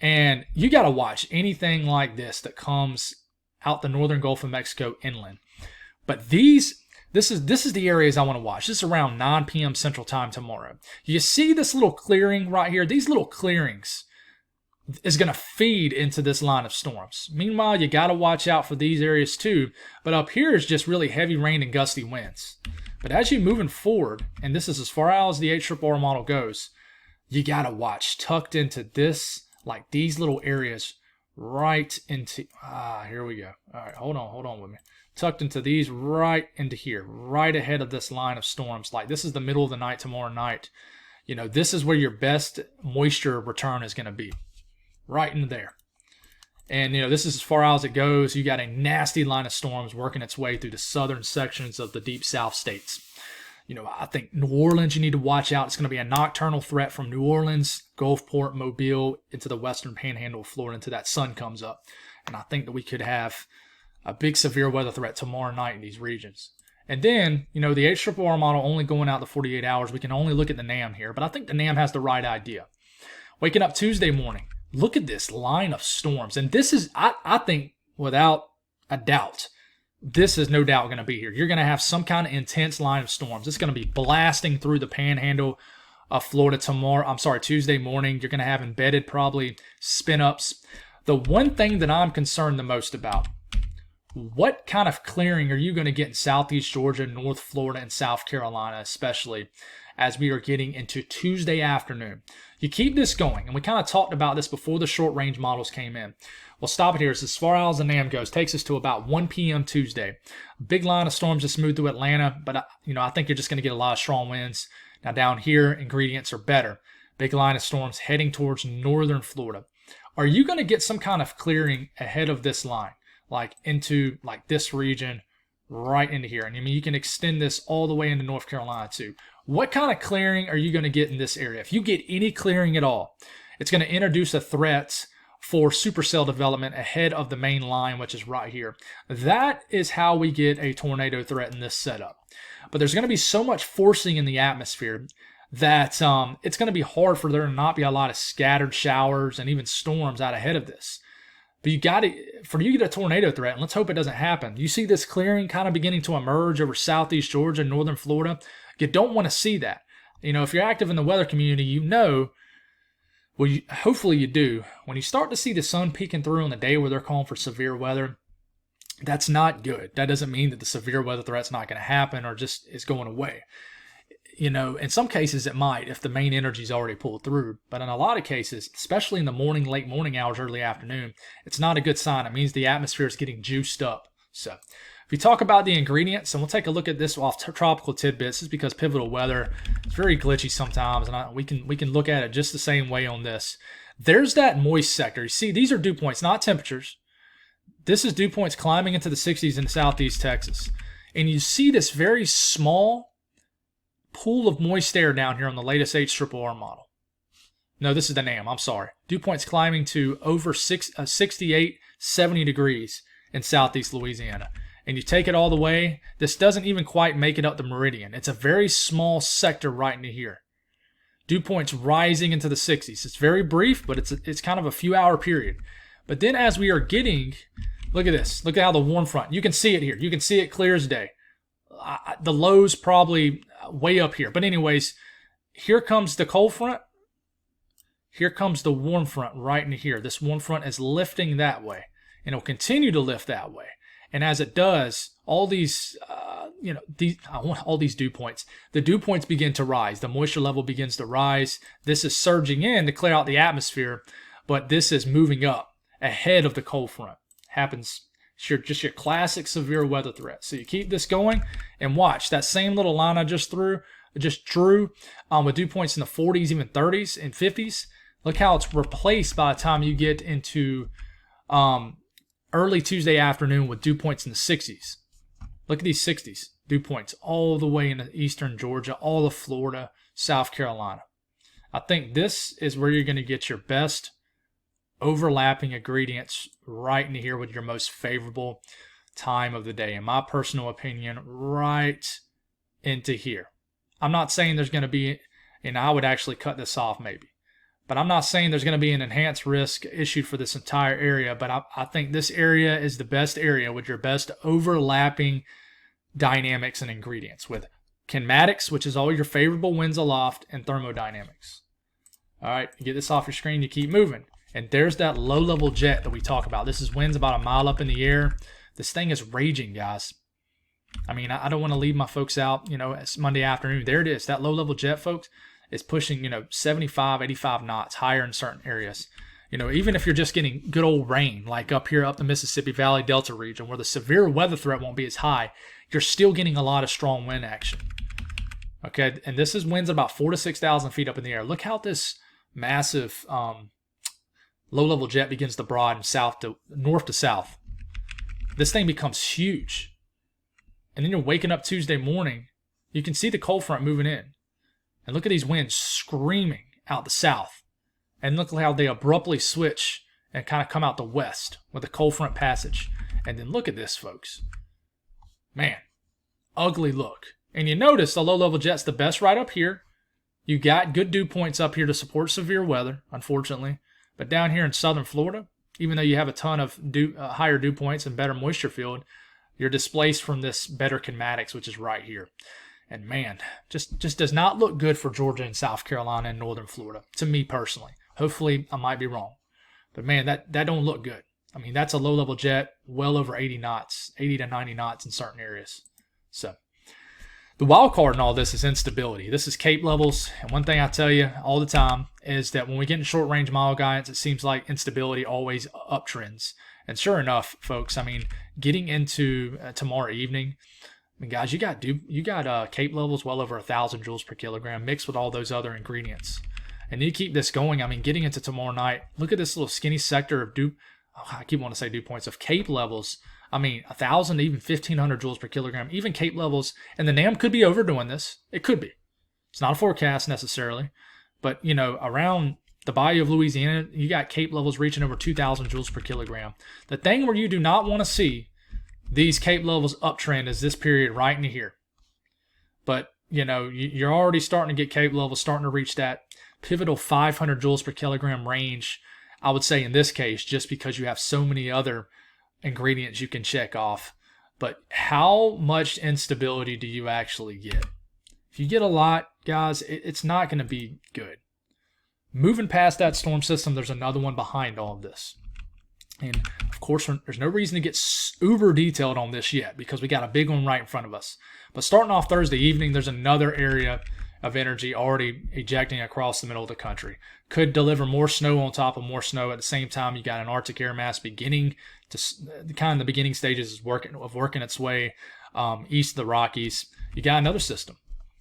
And you got to watch anything like this that comes out the northern Gulf of Mexico inland. But this is the areas I want to watch. This is around 9 p.m. Central Time tomorrow. You see this little clearing right here? These little clearings is going to feed into this line of storms. Meanwhile, you got to watch out for these areas too. But up here is just really heavy rain and gusty winds. But as you're moving forward, and this is as far out as the HRRR model goes, you got to watch tucked into this, like these little areas right into, here we go. All right, hold on with me. Tucked into these right into here, right ahead of this line of storms. Like this is the middle of the night tomorrow night. This is where your best moisture return is going to be, right in there. And, this is as far out as it goes. You got a nasty line of storms working its way through the southern sections of the deep south states. I think New Orleans, you need to watch out. It's going to be a nocturnal threat from New Orleans, Gulfport, Mobile, into the western panhandle of Florida until that sun comes up. And I think that we could have a big severe weather threat tomorrow night in these regions. And then, the HRRR model only going out to 48 hours. We can only look at the NAM here, but I think the NAM has the right idea. Waking up Tuesday morning, look at this line of storms. And this is, I think, without a doubt, this is no doubt going to be here. You're going to have some kind of intense line of storms. It's going to be blasting through the panhandle of Florida Tuesday morning. You're going to have embedded probably spin-ups. The one thing that I'm concerned the most about, what kind of clearing are you going to get in southeast Georgia, North Florida, and South Carolina, especially as we are getting into Tuesday afternoon? You keep this going, and we kind of talked about this before the short-range models came in. We'll stop it here. It's as far out as the NAM goes. Takes us to about 1 p.m. Tuesday. Big line of storms just moved through Atlanta, but I think you're just going to get a lot of strong winds. Now down here, ingredients are better. Big line of storms heading towards northern Florida. Are you going to get some kind of clearing ahead of this line? Like into this region, right into here. And you can extend this all the way into North Carolina too. What kind of clearing are you going to get in this area? If you get any clearing at all, it's going to introduce a threat for supercell development ahead of the main line, which is right here. That is how we get a tornado threat in this setup. But there's going to be so much forcing in the atmosphere that it's going to be hard for there to not be a lot of scattered showers and even storms out ahead of this. But you get a tornado threat, and let's hope it doesn't happen. You see this clearing kind of beginning to emerge over southeast Georgia, northern Florida. You don't want to see that. If you're active in the weather community, hopefully you do. When you start to see the sun peeking through on the day where they're calling for severe weather, that's not good. That doesn't mean that the severe weather threat's not going to happen or just is going away. In some cases it might if the main energy's already pulled through. But in a lot of cases, especially in the morning, late morning hours, early afternoon, it's not a good sign. It means the atmosphere is getting juiced up. So if we talk about the ingredients, and we'll take a look at this off Tropical Tidbits, is because pivotal weather is very glitchy sometimes, and we can look at it just the same way on this. There's that moist sector. You see, these are dew points, not temperatures. This is dew points climbing into the 60s in southeast Texas. And you see this very small pool of moist air down here on the latest HRRR model. No, this is the NAM. I'm sorry. Dew points climbing to over 68, 70 degrees in southeast Louisiana. And you take it all the way, this doesn't even quite make it up the meridian. It's a very small sector right into here. Dew points rising into the 60s. It's very brief, but it's kind of a few hour period. But then as we are getting, look at this. Look at how the warm front, you can see it here. You can see it clear as day. The low's probably way up here. But anyways, here comes the cold front. Here comes the warm front right into here. This warm front is lifting that way, and it'll continue to lift that way. And as it does, all these, all these dew points, the dew points begin to rise. The moisture level begins to rise. This is surging in to clear out the atmosphere, but this is moving up ahead of the cold front. Happens. It's your classic severe weather threat. So you keep this going and watch that same little line I just drew with dew points in the 40s, even 30s and 50s. Look how it's replaced by the time you get into early Tuesday afternoon with dew points in the 60s. Look at these 60s dew points all the way into eastern Georgia, all of Florida, South Carolina. I think this is where you're going to get your best overlapping ingredients right in here with your most favorable time of the day. In my personal opinion, right into here. I'm not saying there's going to be, and I would actually cut this off maybe, but I'm not saying there's going to be an enhanced risk issued for this entire area, but I think this area is the best area with your best overlapping dynamics and ingredients with kinematics, which is all your favorable winds aloft, and thermodynamics. All right, you get this off your screen, you keep moving. And there's that low-level jet that we talk about. This is winds about a mile up in the air. This thing is raging, guys. I mean, I don't want to leave my folks out, it's Monday afternoon. There it is. That low-level jet, folks, is pushing, 75, 85 knots higher in certain areas. Even if you're just getting good old rain, like up here, up the Mississippi Valley Delta region, where the severe weather threat won't be as high, you're still getting a lot of strong wind action. Okay, and this is winds about 4,000 to 6,000 feet up in the air. Look how this massive low-level jet begins to broaden north to south. This thing becomes huge. And then you're waking up Tuesday morning, you can see the cold front moving in. And look at these winds screaming out the south. And look at how they abruptly switch and kind of come out the west with the cold front passage. And then look at this, folks. Man, ugly look. And you notice the low-level jet's the best right up here. You got good dew points up here to support severe weather, unfortunately. But down here in southern Florida, even though you have a ton of higher dew points and better moisture field, you're displaced from this better kinematics, which is right here. And man, just does not look good for Georgia and South Carolina and northern Florida, to me personally. Hopefully, I might be wrong. But man, that don't look good. I mean, that's a low-level jet, well over 80 knots, 80 to 90 knots in certain areas. So the wild card in all this is instability. This is Cape levels. And one thing I tell you all the time is that when we get in short-range model guidance, it seems like instability always uptrends. And sure enough, folks, I mean, getting into tomorrow evening, I mean, guys, you got Cape levels well over 1,000 joules per kilogram mixed with all those other ingredients. And you keep this going. I mean, getting into tomorrow night, look at this little skinny sector of I keep wanting to say dew points, of Cape levels. I mean, 1,000 to even 1,500 joules per kilogram, even Cape levels. And the NAM could be overdoing this. It could be. It's not a forecast necessarily. But, around the Bayou of Louisiana, you got Cape levels reaching over 2,000 joules per kilogram. The thing where you do not want to see these Cape levels uptrend is this period right in here. But, you're already starting to get Cape levels starting to reach that pivotal 500 joules per kilogram range, I would say in this case, just because you have so many other ingredients you can check off. But how much instability do you actually get? If you get a lot, guys, it's not going to be good. Moving past that storm system, there's another one behind all of this. And of course, there's no reason to get uber detailed on this yet because we got a big one right in front of us. But starting off Thursday evening, there's another area of energy already ejecting across the middle of the country. Could deliver more snow on top of more snow. At the same time, you got an Arctic air mass beginning to kind of the beginning stages of working its way east of the Rockies. You got another system.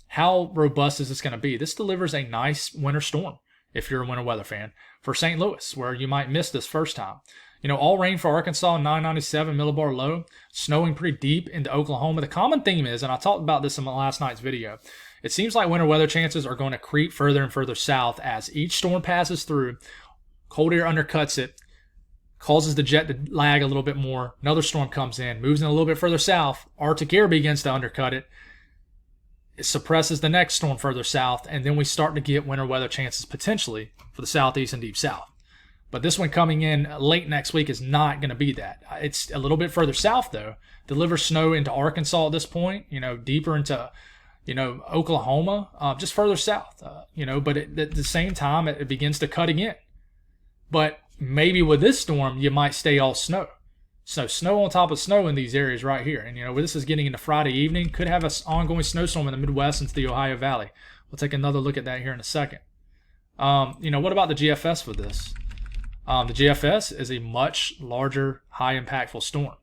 How robust is this going to be? This delivers a nice winter storm if you're a winter weather fan for St. Louis, where you might miss this first time. All rain for Arkansas, 997 millibar low, snowing pretty deep into Oklahoma. The common theme is, and I talked about this in my last night's video, it seems like winter weather chances are going to creep further and further south as each storm passes through. Cold air undercuts it, causes the jet to lag a little bit more. Another storm comes in, moves in a little bit further south. Arctic air begins to undercut it. It suppresses the next storm further south, and then we start to get winter weather chances potentially for the southeast and deep south. But this one coming in late next week is not going to be that. It's a little bit further south, though. Delivers snow into Arkansas at this point, deeper into, Oklahoma, just further south, But at the same time, it begins to cut again. But maybe with this storm, you might stay all snow. So snow on top of snow in these areas right here. And, where this is getting into Friday evening, could have an ongoing snowstorm in the Midwest into the Ohio Valley. We'll take another look at that here in a second. What about the GFS for this? The GFS is a much larger, high impactful storm.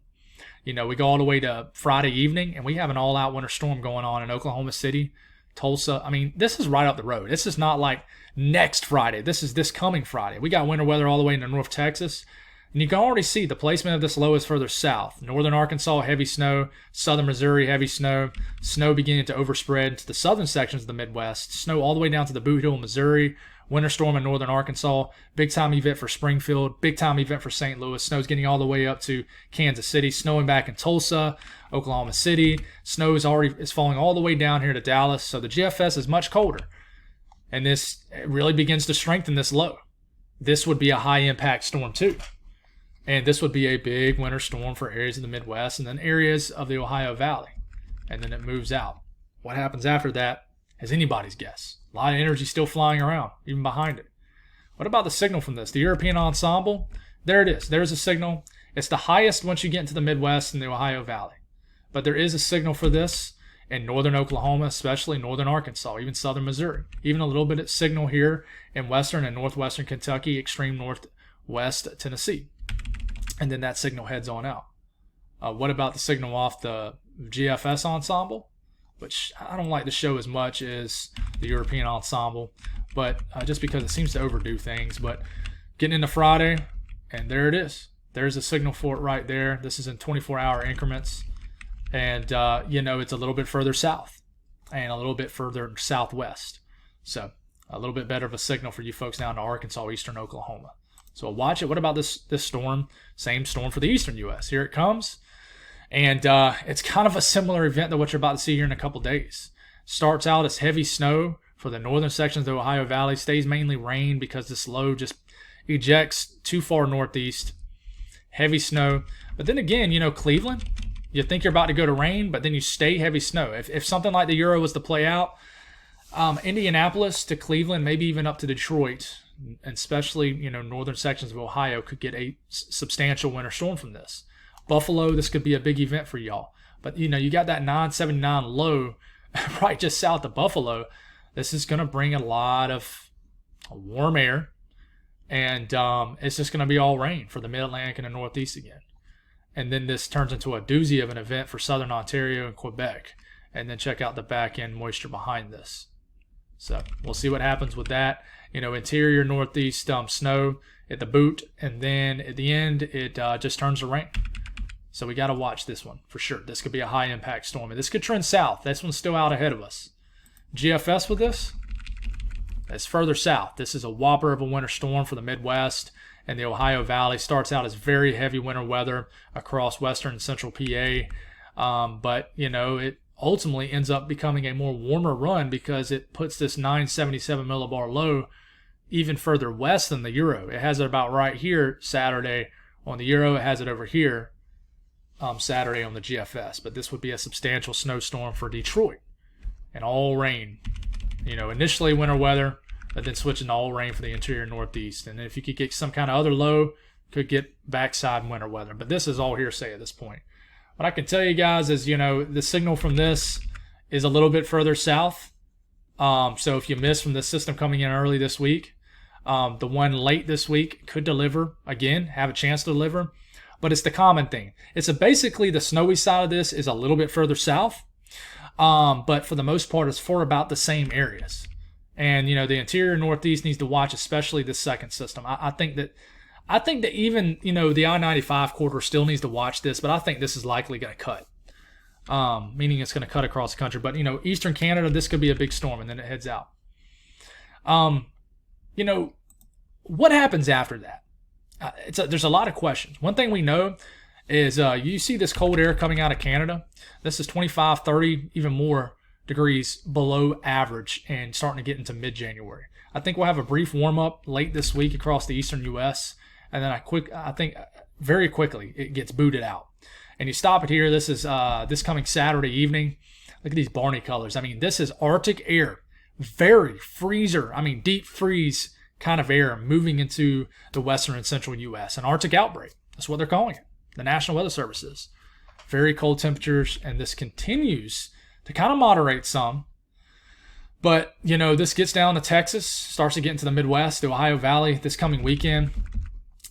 We go all the way to Friday evening, and we have an all-out winter storm going on in Oklahoma City, Tulsa. I mean, this is right up the road. This is not like next Friday. This is this coming Friday. We got winter weather all the way into North Texas. And you can already see the placement of this low is further south. Northern Arkansas, heavy snow. Southern Missouri, heavy snow. Snow beginning to overspread to the southern sections of the Midwest. Snow all the way down to the Boot Hill, Missouri. Winter storm in northern Arkansas. Big time event for Springfield. Big time event for St. Louis. Snow's getting all the way up to Kansas City. Snowing back in Tulsa, Oklahoma City. Snow is falling all the way down here to Dallas. So the GFS is much colder. And this really begins to strengthen this low. This would be a high impact storm too. And this would be a big winter storm for areas of the Midwest and then areas of the Ohio Valley. And then it moves out. What happens after that is anybody's guess. A lot of energy still flying around, even behind it. What about the signal from this? The European ensemble, there it is. There's a signal. It's the highest once you get into the Midwest and the Ohio Valley. But there is a signal for this in northern Oklahoma, especially northern Arkansas, even southern Missouri. Even a little bit of signal here in western and northwestern Kentucky, extreme West Tennessee. And then that signal heads on out. What about the signal off the GFS ensemble, which I don't like to show as much as the European ensemble, but just because it seems to overdo things. But getting into Friday, and there it is. There's a signal for it right there. This is in 24-hour increments. And, it's a little bit further south and a little bit further southwest. So a little bit better of a signal for you folks down to Arkansas, eastern Oklahoma. So watch it. What about this storm? Same storm for the eastern U.S. Here it comes. And it's kind of a similar event to what you're about to see here in a couple days. Starts out as heavy snow for the northern sections of the Ohio Valley. Stays mainly rain because this low just ejects too far northeast. Heavy snow. But then again, Cleveland, you think you're about to go to rain, but then you stay heavy snow. If something like the Euro was to play out, Indianapolis to Cleveland, maybe even up to Detroit, and especially, northern sections of Ohio could get a substantial winter storm from this. Buffalo, this could be a big event for y'all. But, you got that 979 low right just south of Buffalo. This is going to bring a lot of warm air, and it's just going to be all rain for the Mid-Atlantic and the Northeast again. And then this turns into a doozy of an event for southern Ontario and Quebec. And then check out the back-end moisture behind this. So we'll see what happens with that. Interior Northeast snow at the boot, and then at the end, it just turns to rain. So we got to watch this one for sure. This could be a high-impact storm, and this could trend south. This one's still out ahead of us. GFS with this, it's further south. This is a whopper of a winter storm for the Midwest, and the Ohio Valley starts out as very heavy winter weather across western and central PA. But, it ultimately ends up becoming a more warmer run because it puts this 977 millibar low even further west than the Euro. It has it about right here Saturday on the Euro. It has it over here Saturday on the GFS. But this would be a substantial snowstorm for Detroit and all rain. Initially winter weather, but then switching to all rain for the interior Northeast. And if you could get some kind of other low, could get backside winter weather. But this is all hearsay at this point. What I can tell you guys is, the signal from this is a little bit further south. So if you miss from this system coming in early this week, the one late this week could deliver again, have a chance to deliver. But it's the common thing. It's basically the snowy side of this is a little bit further south. But for the most part, it's for about the same areas. And, the interior Northeast needs to watch, especially this second system. I think that even, the I-95 corridor still needs to watch this, but I think this is likely going to cut, meaning it's going to cut across the country. But, eastern Canada, this could be a big storm, and then it heads out. What happens after that? There's a lot of questions. One thing we know is you see this cold air coming out of Canada. This is 25, 30, even more degrees below average and starting to get into mid-January. I think we'll have a brief warm-up late this week across the eastern U.S., and then I think very quickly it gets booted out. And you stop it here. This is this coming Saturday evening. Look at these Barney colors. This is Arctic air, very freezer. Deep freeze kind of air moving into the western and central U.S. An Arctic outbreak. That's what they're calling it. The National Weather Service is. Very cold temperatures, and this continues to kind of moderate some. But, this gets down to Texas, starts to get into the Midwest, the Ohio Valley this coming weekend.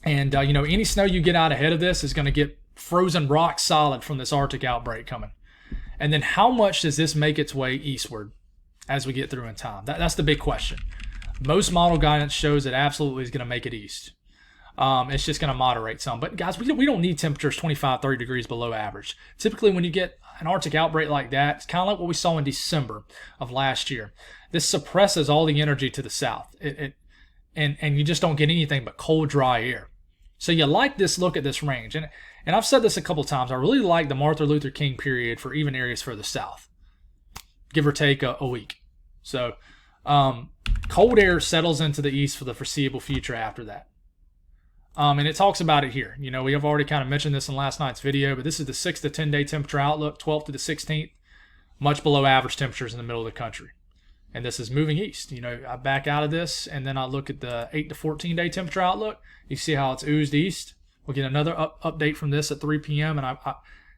And, any snow you get out ahead of this is going to get frozen rock solid from this Arctic outbreak coming. And then how much does this make its way eastward as we get through in time? That's the big question. Most model guidance shows it absolutely is going to make it east. It's just going to moderate some. But, guys, we don't need temperatures 25, 30 degrees below average. Typically, when you get an Arctic outbreak like that, it's kind of like what we saw in December of last year. This suppresses all the energy to the south. And you just don't get anything but cold, dry air. So you like this look at this range. And I've said this a couple times. I really like the Martin Luther King period for even areas further south, give or take a week. So cold air settles into the east for the foreseeable future after that. And it talks about it here. We have already kind of mentioned this in last night's video, but this is the 6 to 10 day temperature outlook, 12th to the 16th, much below average temperatures in the middle of the country. And this is moving east. I back out of this, and then I look at the 8 to 14 day temperature outlook. You see how it's oozed east. We'll get another update from this at 3 p.m., and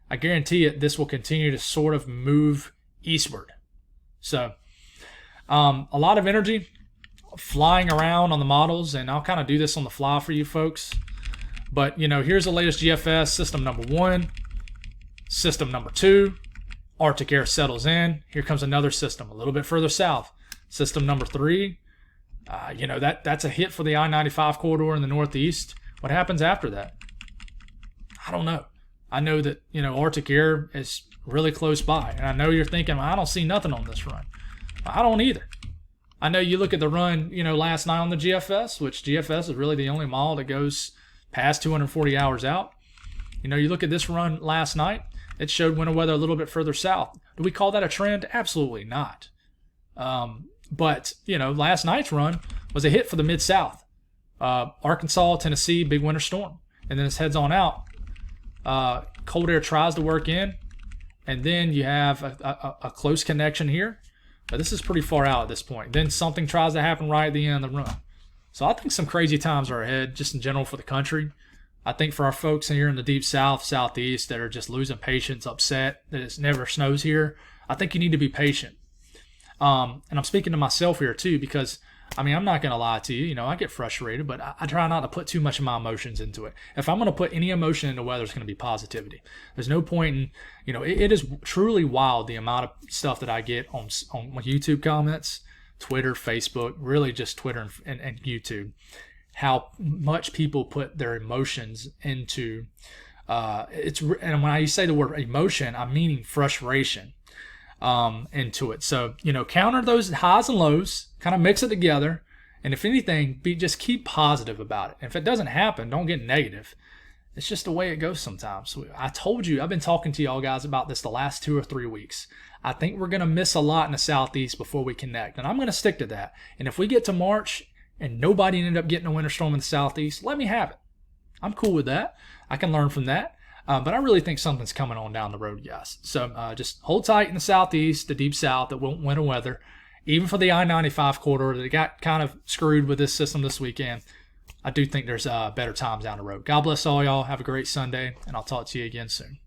I guarantee it, this will continue to sort of move eastward. So a lot of energy, flying around on the models, and I'll kind of do this on the fly for you folks. But, here's the latest GFS, system number 1, system number 2. Arctic air settles in. Here comes another system a little bit further south. System number 3. That's a hit for the I-95 corridor in the northeast. What happens after that? I don't know. I know that, Arctic air is really close by. And I know you're thinking, well, I don't see nothing on this run. I don't either. I know you look at the run, last night on the GFS, which GFS is really the only model that goes past 240 hours out. You look at this run last night, it showed winter weather a little bit further south. Do we call that a trend? Absolutely not. But, last night's run was a hit for the Mid-South. Arkansas, Tennessee, big winter storm. And then it heads on out. Cold air tries to work in. And then you have a close connection here. But this is pretty far out at this point. Then something tries to happen right at the end of the run. So I think some crazy times are ahead, just in general for the country. I think for our folks here in the deep south, southeast, that are just losing patience, upset that it never snows here, I think you need to be patient. And I'm speaking to myself here too, because I'm not going to lie to you. I get frustrated, but I try not to put too much of my emotions into it. If I'm going to put any emotion into weather, it's going to be positivity. There's no point in, it is truly wild the amount of stuff that I get on my YouTube comments, Twitter, Facebook, really just Twitter and YouTube. How much people put their emotions into and when I say the word emotion, I'm meaning frustration into it. So, counter those highs and lows, kind of mix it together. And if anything, just keep positive about it. And if it doesn't happen, don't get negative. It's just the way it goes sometimes. So I told you, I've been talking to y'all guys about this the last 2 or 3 weeks. I think we're going to miss a lot in the southeast before we connect. And I'm going to stick to that. And if we get to March and nobody ended up getting a winter storm in the southeast, let me have it. I'm cool with that. I can learn from that. But I really think something's coming on down the road, guys. So just hold tight in the southeast, the deep south, that winter weather. Even for the I-95 corridor that got kind of screwed with this system this weekend, I do think there's better times down the road. God bless all y'all. Have a great Sunday, and I'll talk to you again soon.